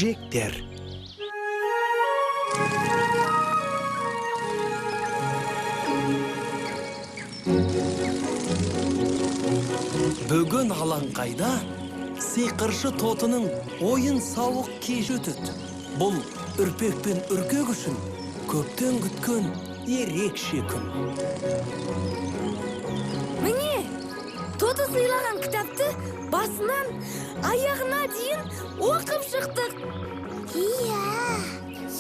көжектер. Бүгін алаңқайда сиқыршы тотының ойын-сауық кеші өтеді. Бұл үрпек пен үркек үшін көптен күткен ерекше күн. Міне, тоты сыйлаған кітапты басынан аяғына дейін оқып шықтық. Иә,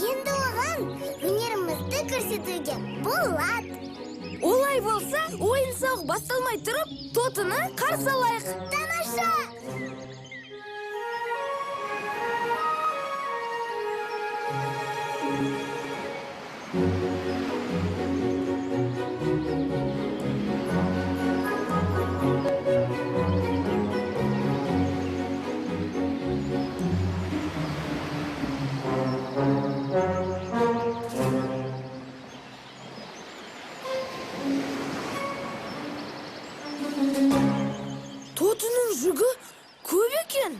енді оған өнерімізді көрсетуге болады. Олай болса, ойын-сауық басталмай тұрып, тотыны қарсы алайық. Тамаша! Тотының жүгі көп екен.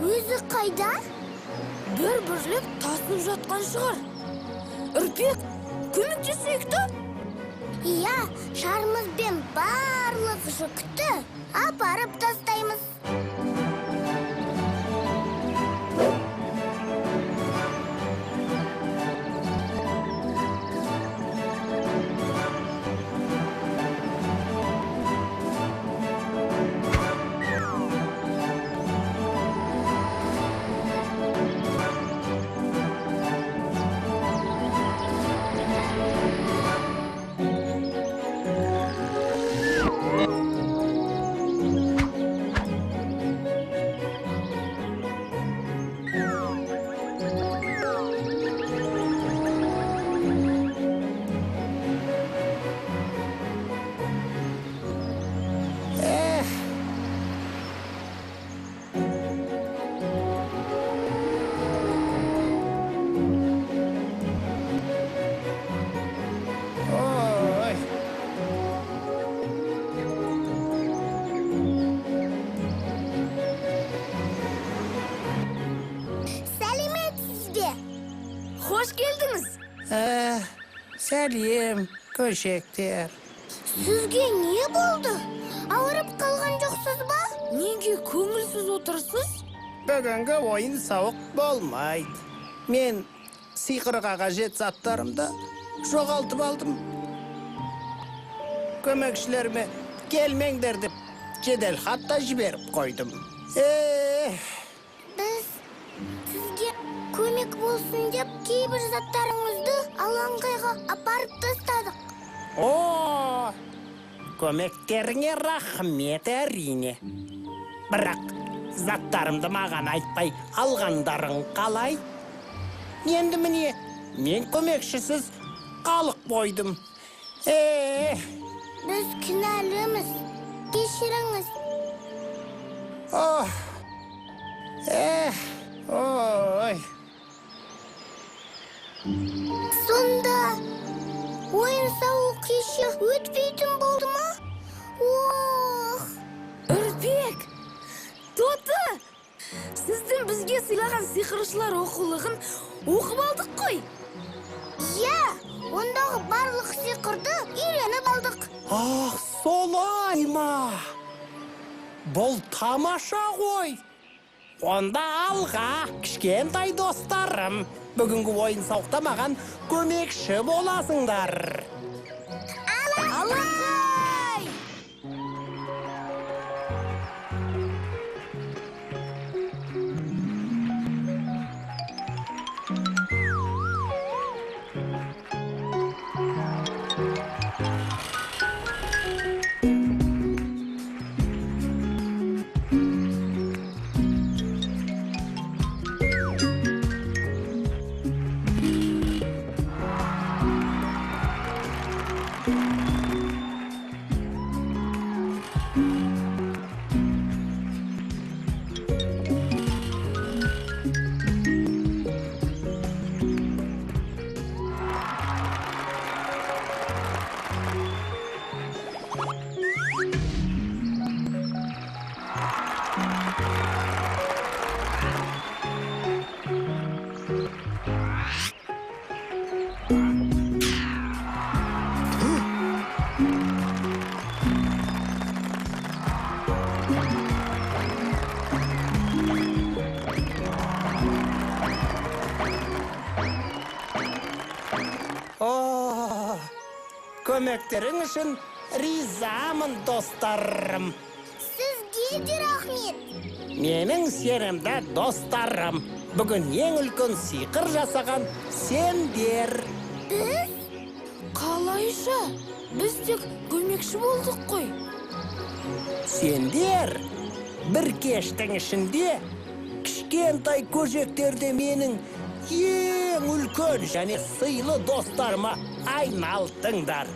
Өзі қайда? Бір бүрлеп тасып жатқан шығар. Үрпек, көмектесейік те? Иә, шарымызбен барлық жүкті апарып тастаймыз. Hoş geldiniz. Сәлем, көшектер. Сізге не болды? Ауырып қалған жоқсыз ба? Неге көңілсіз отырсыз? Бүгінгі ойын сауық болмайды. Мен сиқырға қажет заттарымды жоғалтып алдым. Көмекшілеріме келмеңдер деп жедел хатта жіберіп қойдым. Біз сізге көмек болсын деп кейбір заттарыңызды алаңқайға апарып тастадық. О, көмектеріңе рахмет әрине. Бірақ заттарымды маған айтпай алғандарың қалай? Енді міне, мен көмекшісіз қалып қойдым. Біз кінәліміз. Кешіріңіз. Ой. Сонда ойын-сауық кеші өтпейтін болды ма? Ох! Үрпек! Тоты! Сіздің бізге сыйлаған сиқыршылар оқулығын оқып алдық қой. Иә, ондағы барлық сиқырды үйреніп алдық. Солай ма? Бұл тамаша ғой. Онда алға, кішкентай достарым. Бүгінгі ойын сауықта маған көмекші боласыңдар. Алаңқай! Көмектерің үшін ризамын, достарым. Сізге де рахмет. Менің сенімді достарым. Бүгін ең үлкен сиқыр жасаған сендер. Біз? Қалайша? Біз тек көмекші болдық қой. Сендер бір кештің ішінде кішкентай көжектерде менің ең үлкен және сыйлы достарыма айналдыңдар.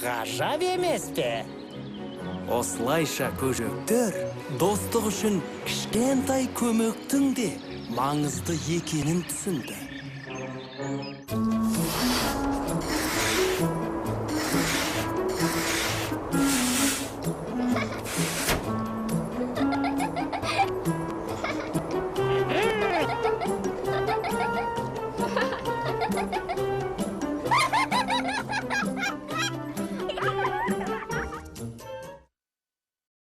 Ғажап емес пе? Осылайша көжектер достық үшін кішкентай көмектің де маңызды екенін түсінді.